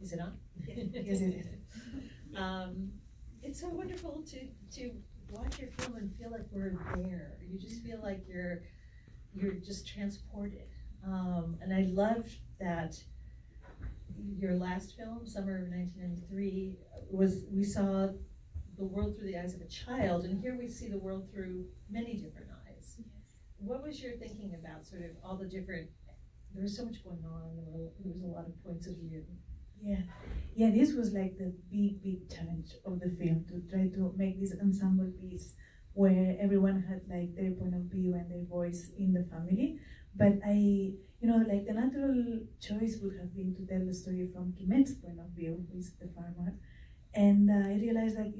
Is it on? Yes, it is. It's so wonderful to watch your film and feel like we're there. You just feel like you're just transported. And I loved that your last film, Summer of 1993, we saw the world through the eyes of a child, and here we see the world through many different eyes. Yes. What was your thinking about sort of all the different, there was so much going on, there was a lot of points of view. Yeah, this was like the big challenge of the film, to try to make this ensemble piece where everyone had like their point of view and their voice in the family. But like the natural choice would have been to tell the story from Kimet's point of view, who is the farmer. And I realized that,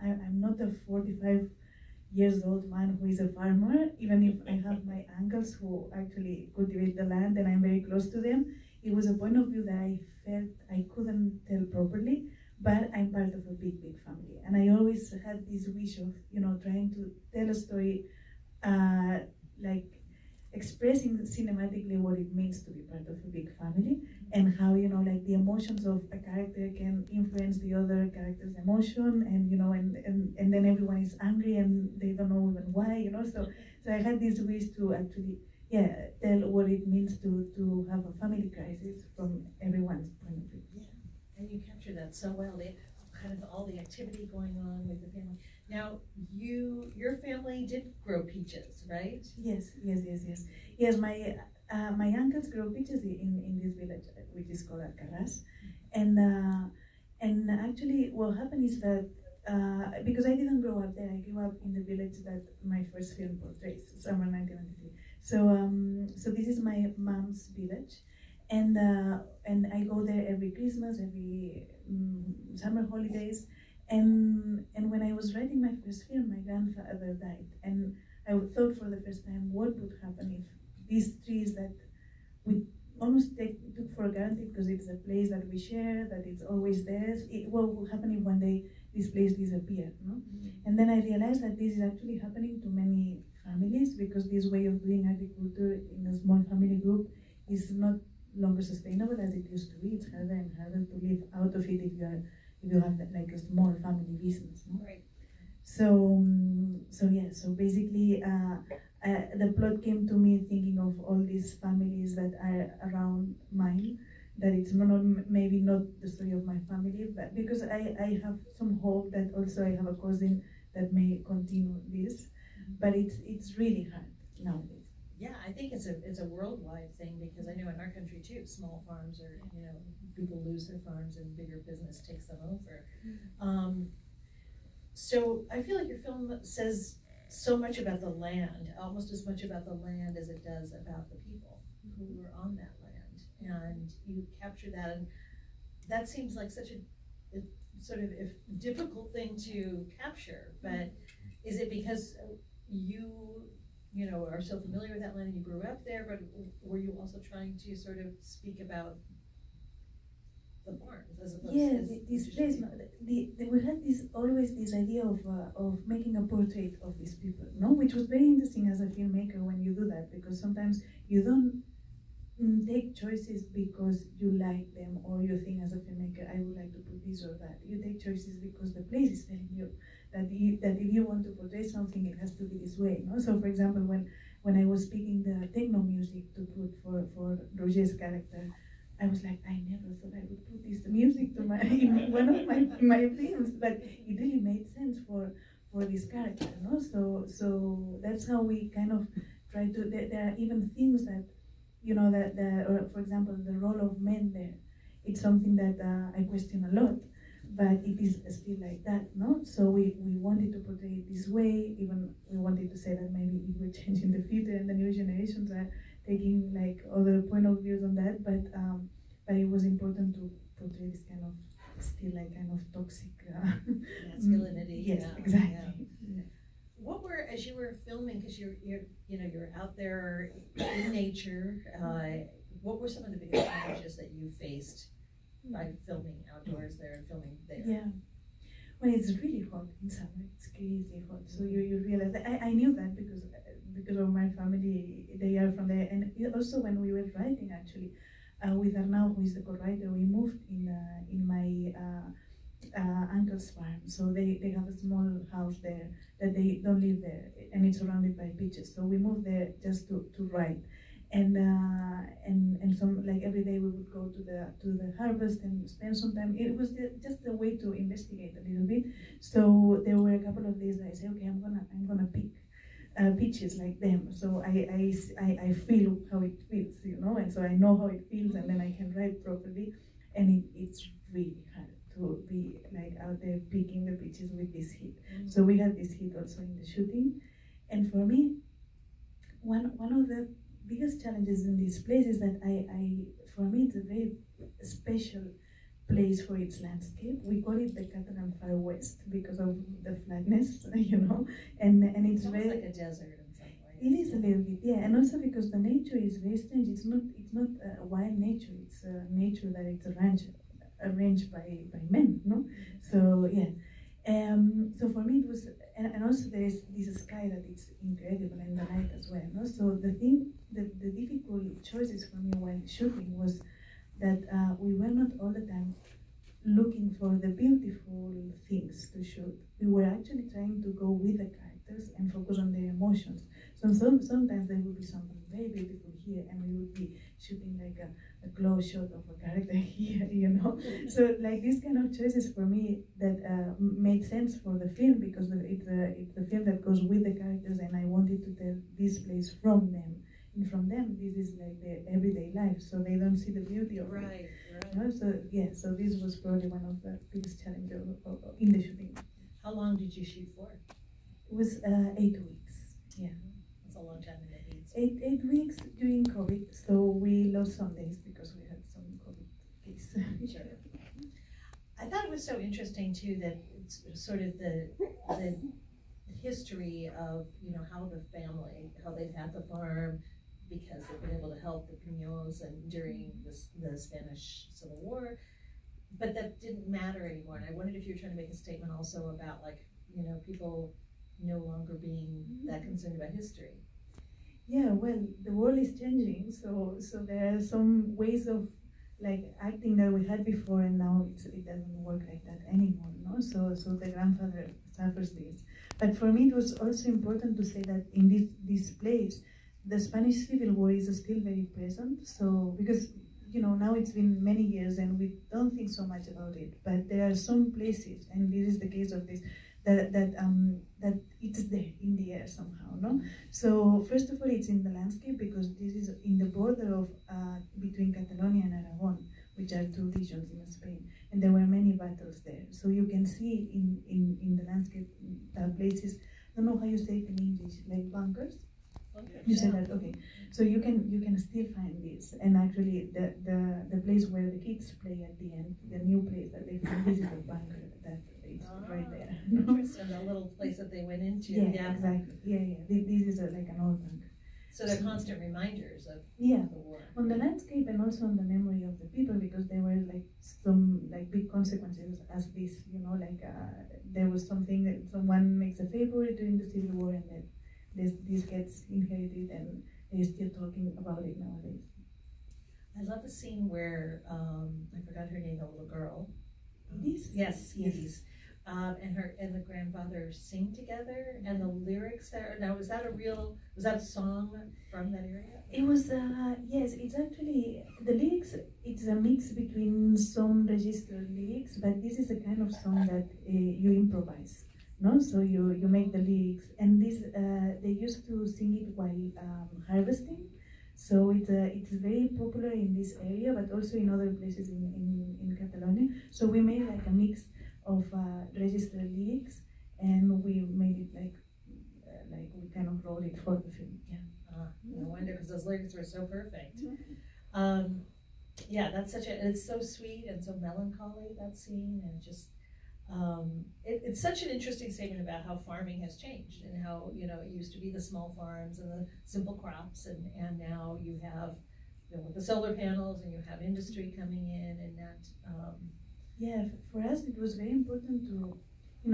I'm not a 45 years old man who is a farmer, even if I have my uncles who actually cultivate the land and I'm very close to them. It was a point of view that I felt I couldn't tell properly, but I'm part of a big family. And I always had this wish of, trying to tell a story, like expressing cinematically what it means to be part of a big family, and how, like the emotions of a character can influence the other character's emotion, and then everyone is angry and they don't know even why, So I had this wish to actually, tell what it means to have a family crisis from everyone's point of view. Yeah, and you captured that so well. Kind of all the activity going on with the family. Now, your family did grow peaches, right? Yes. Yes, my uncles grow peaches in this village, which is called Alcaraz. And actually, what happened is that because I didn't grow up there, I grew up in the village that my first film portrays, Summer 1993. So this is my mom's village, and I go there every Christmas, every summer holidays, and when I was writing my first film, my grandfather died, and I thought for the first time what would happen if these trees that we almost took for granted because it's a place that we share, that it's always there, what would happen if one day this place disappeared, no? Mm-hmm. And then I realized that this is actually happening to many families, because this way of doing agriculture in a small family group is not longer sustainable as it used to be. It's harder and harder to live out of it if you have like a small family business, no? Right. So basically the plot came to me thinking of all these families that are around mine, that it's maybe not the story of my family, but because I have some hope that also I have a cousin that may continue this, but it's really hard nowadays. Yeah, I think it's a worldwide thing, because I know in our country too, small farms are, people lose their farms and bigger business takes them over. So I feel like your film says so much about the land, almost as much about the land as it does about the people who were on that land, and you capture that, and that seems like such a sort of difficult thing to capture. But is it because you are so familiar with that land and you grew up there, but were you also trying to sort of speak about the farms as opposed to this place? We had always this idea of making a portrait of these people, no? Which was very interesting as a filmmaker when you do that, because sometimes you don't take choices because you like them or you think as a filmmaker, I would like to put this or that. You take choices because the place is telling you that if you want to portray something, it has to be this way, no? So for example, when I was picking the techno music to put for Roger's character, I was like, I never thought I would put this music to in one of my films, but it really made sense for this character, no? So that's how we kind of try to. There are even things that, or for example, the role of men there. It's something that I question a lot, but it is still like that, no? So we wanted to portray it this way. Even we wanted to say that maybe it will change in the future and the new generations are taking like other point of views on that, but it was important to portray this kind of still like kind of toxic masculinity. Yes, exactly. Yeah. What were, as you were filming, because you're out there in nature, what were some of the biggest challenges that you faced by filming outdoors there and filming there? Yeah. Well, it's really hot in summer. It's crazy hot. So you realize that I knew that because of my family. They are from there, and also when we were writing, actually, with Arnau, who is the co-writer, we moved in my uncle's farm. So they have a small house there that they don't live there, and it's surrounded by beaches. So we moved there just to write. And some, like, every day we would go to the harvest and spend some time. It was just a way to investigate a little bit. So there were a couple of days that I said, okay, I'm gonna pick peaches like them. So I feel how it feels, and so I know how it feels, and then I can write properly. And it's really hard to be like out there picking the peaches with this heat. So we had this heat also in the shooting. And for me, one of the biggest challenges in this place is that for me, it's a very special place for its landscape. We call it the Catalan Far West because of the flatness, and it's almost very like a desert in some ways. It is a little bit, yeah, and also because the nature is very strange. It's not wild nature. It's nature that it's arranged by men, no? So yeah. So for me it was, and also there is this sky that it's incredible, and the light as well. No? So the difficult choices for me while shooting was that we were not all the time looking for the beautiful things to shoot. We were actually trying to go with the characters and focus on their emotions. So sometimes there would be something very beautiful here, and we would be shooting like a close shot of a character here, So like these kind of choices for me that made sense for the film, because it's a film that goes with the characters, and I wanted to tell this place from them. And from them, this is like their everyday life, so they don't see the beauty of it. Right. So yeah, so this was probably one of the biggest challenges in the shooting. How long did you shoot for? It was 8 weeks. Yeah. That's a long time in the heat. 8 weeks during COVID, so we lost some days because we had some COVID cases. Sure. I thought it was so interesting too that it's sort of the history of how the family, how they've had the farm because they've been able to help the Piños and during the Spanish Civil War, but that didn't matter anymore. And I wondered if you were trying to make a statement also about people no longer being that concerned about history. Yeah, well, the world is changing, so there are some ways of like acting that we had before, and now it doesn't work like that anymore, no? So the grandfather suffers this. But for me, it was also important to say that in this place, the Spanish Civil War is still very present. So because now it's been many years and we don't think so much about it, but there are some places, and this is the case of this, that it's there in the air somehow, no? So first of all, it's in the landscape because this is in the border of between Catalonia and Aragon, which are two regions in Spain, and there were many battles there. So you can see in the landscape places. I don't know how you say it in English, like bunkers. You say that, okay. So you can still find this, and actually the place where the kids play at the end, the new place that they find, this is the bunker that is right there. Interesting, the little place that they went into. Yeah, exactly. Yeah. This is like an old bunker. So they're constant reminders of the war. On the landscape and also on the memory of the people, because there were like some like big consequences as this, there was something that someone makes a favor during the Civil War, and then this gets inherited, and they're still talking about it nowadays. I love the scene where I forgot her name, the little girl. Edith? Yes. And the grandfather sing together, and the lyrics there. Now, was that a song from that area? It was, yes, it's actually, the lyrics, it's a mix between some registered lyrics, but this is a kind of song that you improvise, no? So you make the lyrics, and this, they used to sing it while harvesting. So it's very popular in this area, but also in other places in Catalonia. So we made like a mix of registered lyrics, and we made it like we kind of wrote it for the film. Yeah. No wonder, because those lyrics were so perfect. Mm-hmm. Yeah, it's so sweet and so melancholy, that scene, and just it's such an interesting statement about how farming has changed, and how it used to be the small farms and the simple crops, and now you have the solar panels, and you have industry coming in, and that. Yeah, for us it was very important to, I'm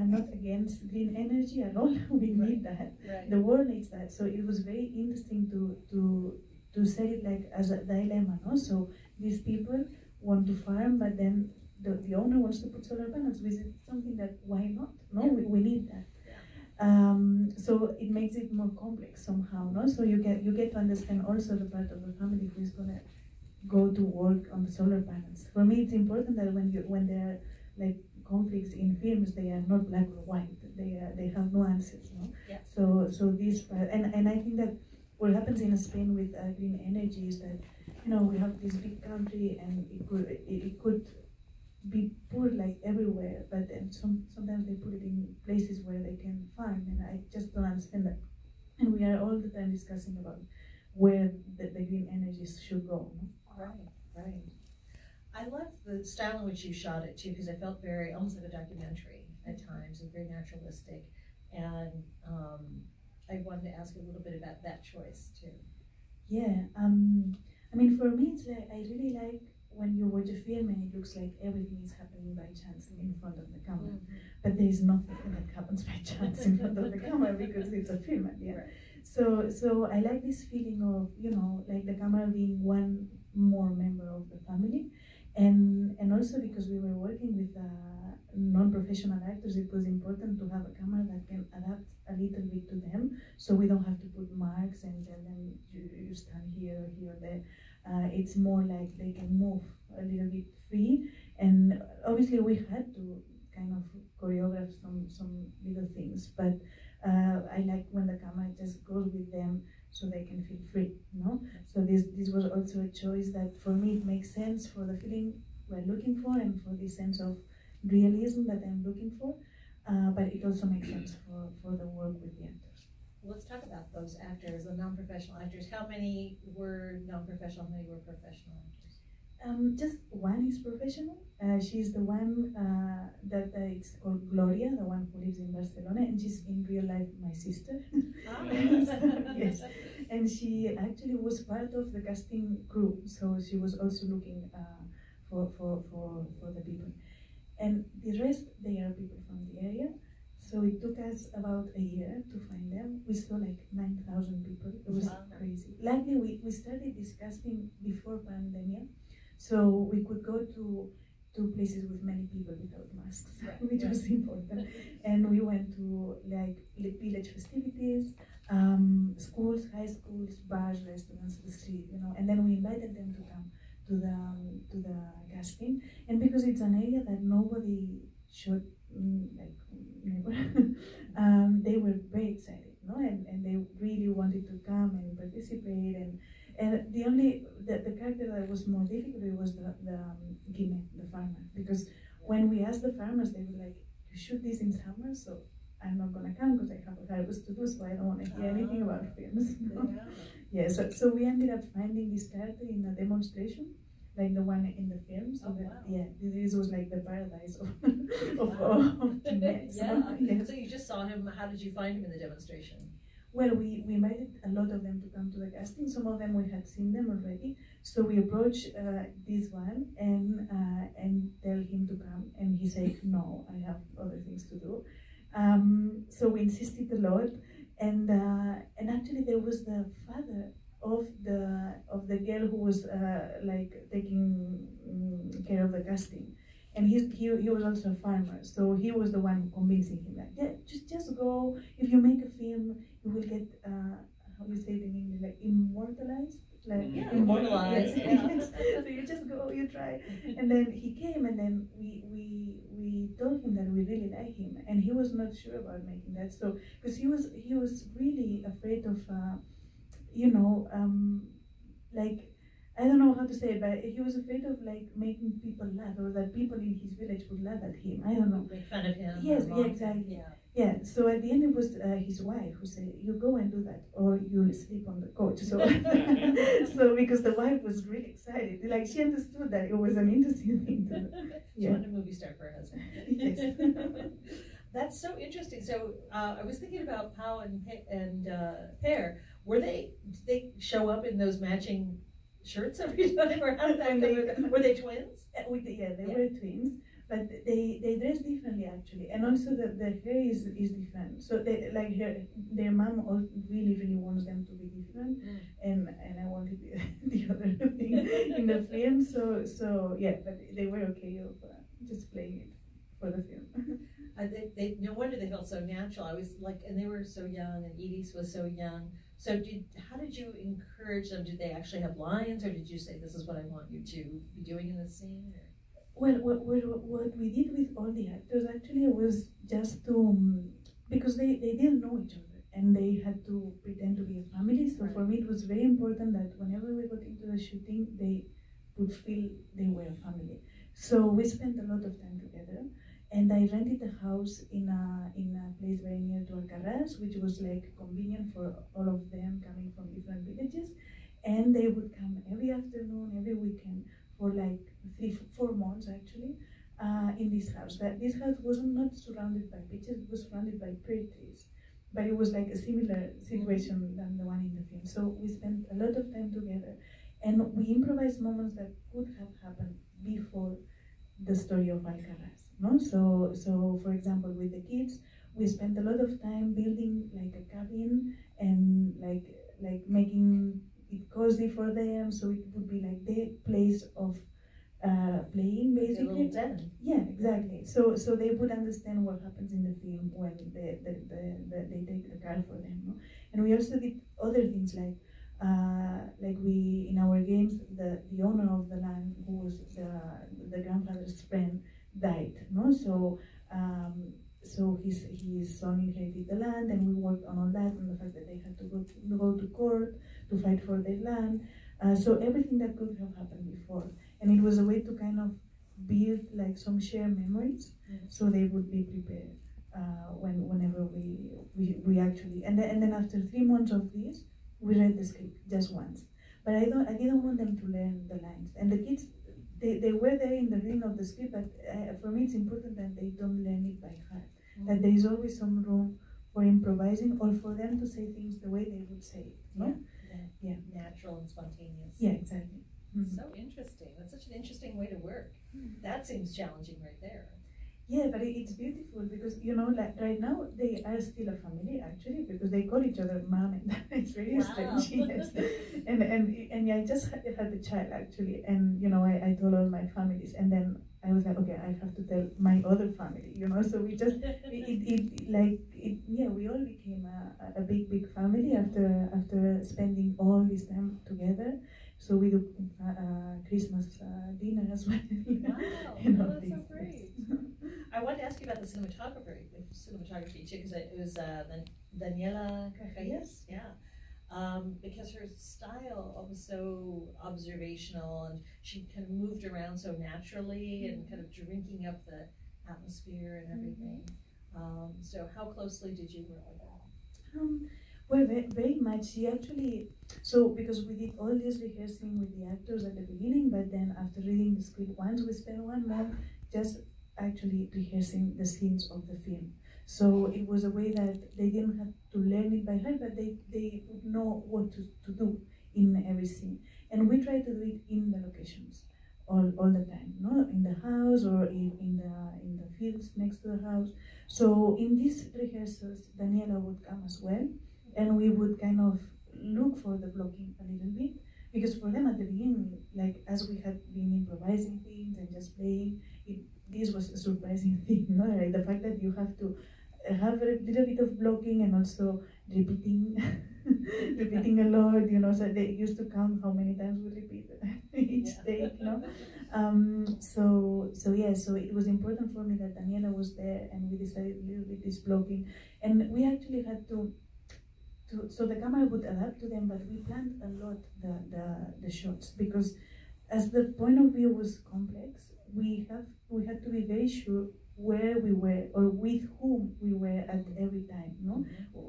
not against green energy at all. We need that. Right. The world needs that. So it was very interesting to to sell it like as a dilemma, no? So these people want to farm, but then the owner wants to put solar panels. Is it something that, why not? No, we need that. So it makes it more complex somehow, no? So you get to understand also the part of the family who is gonna go to work on the solar panels. For me, it's important that when there are like conflicts in films, they are not black or white. They have nuances, no? Yeah. So this part, and I think that what happens in Spain with green energy is that, you know, we have this big country and it could be put like everywhere, but then sometimes they put it in places where they can farm, and I just don't understand that. And we are all the time discussing about where the green energies should go. No? Right. I love the style in which you shot it too, because I felt very almost like a documentary at times, and very naturalistic. And I wanted to ask you a little bit about that choice too. Yeah, I mean, for me, it's like I really like when you watch a film and it looks like everything is happening by chance in front of the camera, but there is nothing that happens by chance in front of the camera because it's a film at the end. Right. So I like this feeling of, you know, like the camera being one more member of the family, and also because we were working with non-professional actors, it was important to have a camera that can adapt a little bit to them, so we don't have to put marks and tell them you stand here or here or there. It's more like they can move a little bit free, and obviously we had to kind of choreograph some little things, but I like when the camera just goes with them so they can feel free, no? So this was also a choice that for me it makes sense for the feeling we're looking for and for this sense of realism that I'm looking for, but it also makes sense for the work with the actors. Let's talk about those actors, the non-professional actors. How many were non-professional? How many were professional actors? Just one is professional. She's the one that it's called Gloria, the one who lives in Barcelona, and she's in real life my sister. Yes, and she actually was part of the casting crew, so she was also looking for the people. And the rest, they are people from the area. So it took us about a year to find them. We saw like 9,000 people. It was crazy. Luckily, we started this casting before pandemic, so we could go to places with many people without masks, which was important. And we went to like village festivities, schools, high schools, bars, restaurants, the street, you know. And then we invited them to come to the casting, and because it's an area that nobody should like never, they were very excited, no, and they really wanted to come and participate, and the character that was more difficult was the Guime, the farmer, because when we asked the farmers, they were like, you shoot this in summer, so I'm not gonna come because I have a harvest to do, so I don't want to hear anything about films. Yeah, so we ended up finding this character in a demonstration, like the one in the film. So yeah, this was like the paradise of Guime. Yeah. So you just saw him. How did you find him in the demonstration? Well, we invited a lot of them to come to the casting. Some of them we had seen them already, so we approached this one and tell him to come, and he said no, I have other things to do. So we insisted a lot, and actually there was the father of the girl who was like taking care of the casting, and he was also a farmer, so he was the one convincing him, like, yeah, just go. If you make a film, you will get how do you say it in English, like immortalized. Like immortalized. Yeah. Yes. So you just go, you try, and then he came, and then we told him that we really like him, and he was not sure about making that. So because he was really afraid of, you know, like, I don't know how to say it, but he was afraid of like making people laugh, or that people in his village would laugh at him. I don't know. Make fun of him. Yes, yeah, exactly. Yeah. So at the end, it was his wife who said, "You go and do that, or you'll sleep on the couch." So, so because the wife was really excited, like she understood that it was an interesting thing to do. She wanted a movie star for her husband. Yes. That's so interesting. So I was thinking about Pau and Pear. Did they show up in those matching shirts every time, or how did that come? Were they twins? They were twins. but they dress differently actually, and also the hair is different. So they like their mom really wants them to be different, and I wanted the other thing in the film. So yeah, but they were okay of just playing it for the film. They no wonder they felt so natural. I was like, and they were so young, and Edith was so young. So how did you encourage them? Did they actually have lines, or did you say, this is what I want you to be doing in the scene? Well, what we did with all the actors actually was just to, because they didn't know each other and they had to pretend to be a family. So for me, it was very important that whenever we got into the shooting, they would feel they were a family. So we spent a lot of time together. And I rented a house in a place very near to Alcaraz, which was like convenient for all of them coming from different villages. And they would come every afternoon, every weekend for like 3-4 months actually, in this house. This house wasn't not surrounded by beaches, it was surrounded by pear trees. But it was like a similar situation than the one in the film. So we spent a lot of time together and we improvised moments that could have happened before the story of Alcaraz. No? So for example, with the kids, we spent a lot of time building like a cabin and like making it cozy for them, so it would be like their place of playing, basically. A little den. Yeah, exactly. So they would understand what happens in the film when they take the car for them. No? And we also did other things like we in our games, the owner of the land, who was the grandfather's friend, died. No, so his son inherited the land, and we worked on all that, and the fact that they had to go to court to fight for their land. So everything that could have happened before, and it was a way to kind of build like some shared memories, so they would be prepared whenever we actually. And then after 3 months of this, we read the script just once. But I didn't want them to learn the lines, and the kids. They were there in the reading of the script, but for me it's important that they don't learn it by heart. That there is always some room for improvising or for them to say things the way they would say it. No? Yeah. Natural and spontaneous. Yeah, exactly. So interesting. That's such an interesting way to work. That seems challenging right there. Yeah, but it's beautiful because, you know, like right now they are still a family actually, because they call each other mom and dad. It's very strange. Yes. And I just had the child actually, and you know, I told all my families, and then I was like, okay, I have to tell my other family, you know. So we just we all became a big family after spending all this time together. So we do Christmas dinner as well. Wow, you know, that's so great. I wanted to ask you about the cinematography too, because it was Daniela Cajallas, because her style was so observational, and she kind of moved around so naturally and kind of drinking up the atmosphere and everything. So how closely did you work with that? Well, very much. She actually, so because we did all this rehearsing with the actors at the beginning, but then after reading the script once, we spent 1 month just actually rehearsing the scenes of the film. So it was a way that they didn't have to learn it by heart, but they would know what to do in every scene. And we try to do it in the locations all the time, no? In the house or in the fields next to the house. So in these rehearsals, Daniela would come as well, and we would kind of look for the blocking a little bit, because for them at the beginning, like as we had been improvising things and just playing, this was a surprising thing, no? Like the fact that you have to have a little bit of blocking and also repeating a lot, you know. So they used to count how many times we repeat each take, no? So it was important for me that Daniela was there, and we decided a little bit this blocking, and we actually had to so the camera would adapt to them, but we planned a lot the shots, because as the point of view was complex, we had to be very sure where we were or with whom we were at every time, no?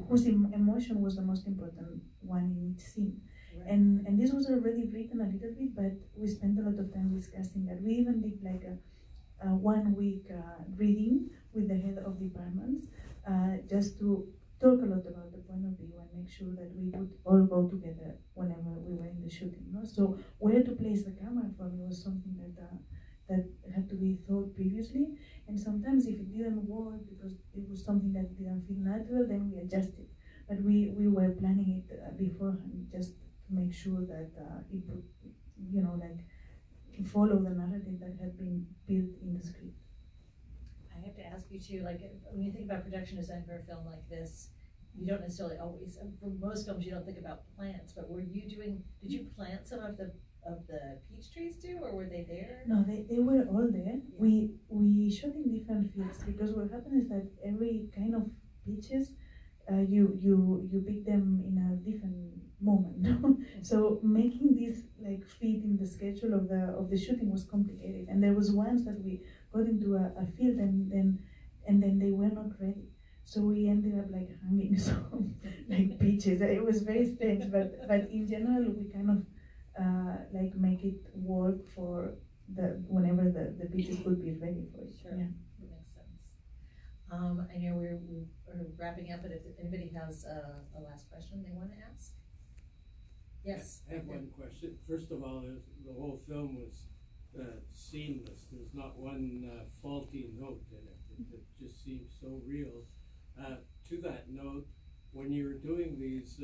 Whose emotion was the most important one in each scene. Right. And this was already written a little bit, but we spent a lot of time discussing that. We even did like a 1 week reading with the head of departments, just to talk a lot about the point of view and make sure that we would all go together whenever we were in the shooting. No? So where to place the camera for me was something that that had to be thought previously. And sometimes if it didn't work because it was something that didn't feel natural, then we adjusted. But we were planning it beforehand just to make sure that it would, like follow the narrative that had been built in the script. I have to ask you too, like when you think about production design for a film like this, you don't necessarily always, for most films you don't think about plants, but did you plant some of the peach trees too, or were they there? No, they were all there. Yeah. We shot in different fields because what happened is that every kind of peaches, you pick them in a different moment. So making this like fit in the schedule of the shooting was complicated, and there was once that we got into a field and then they were not ready. So we ended up like hanging some like peaches. It was very strange, but in general we kind of like make it work for whenever the peaches could be ready for it. Sure. Yeah. That makes sense. I know we're wrapping up, but if anybody has a last question they want to ask. Yes. I have one question. First of all, the whole film was seamless. There's not one faulty note in it. It just seems so real. To that note, when you were doing these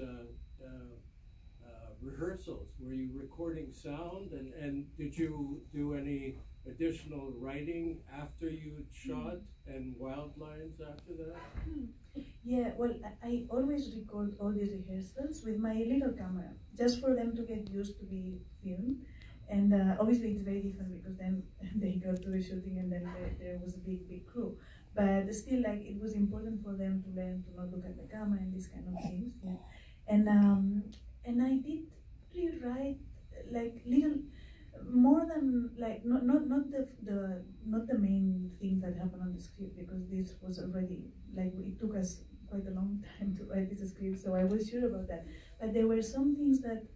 rehearsals, were you recording sound, and did you do any additional writing after you shot and wild lines after that? Yeah, well, I always record all these rehearsals with my little camera, just for them to get used to be filmed. And obviously it's very different because then they got to the shooting and then there was a big crew. But still, like, it was important for them to learn to not look at the camera and these kind of things. Yeah. And I did rewrite like little more than like not the main things that happened on the script, because this was already like it took us quite a long time to write this script, so I was sure about that. But there were some things that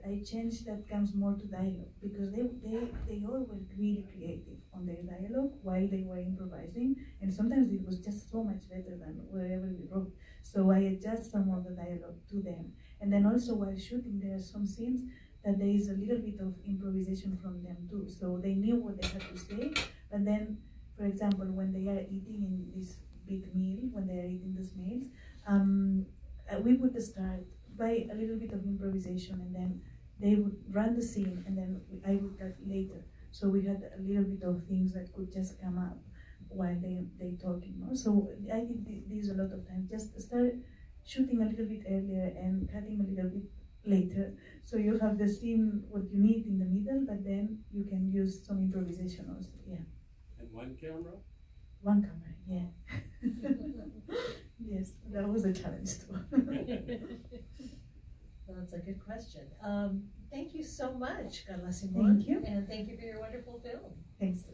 I changed that comes more to dialogue, because they all were really creative on their dialogue while they were improvising, and sometimes it was just so much better than whatever we wrote. So I adjust some of the dialogue to them. And then also while shooting, there are some scenes that there is a little bit of improvisation from them too. So they knew what they had to say, but then, for example, when they are eating in this big meal, when they are eating the snails, we would start by a little bit of improvisation, and then they would run the scene, and then I would cut later. So we had a little bit of things that could just come up while they talking. So I did this a lot of times. Just start shooting a little bit earlier and cutting a little bit later. So you have the scene what you need in the middle, but then you can use some improvisation also. Yeah. And one camera? One camera, yeah. Yes, that was a challenge too. Well, that's a good question. Thank you so much, Carla Simón. Thank you. And thank you for your wonderful film. Thanks.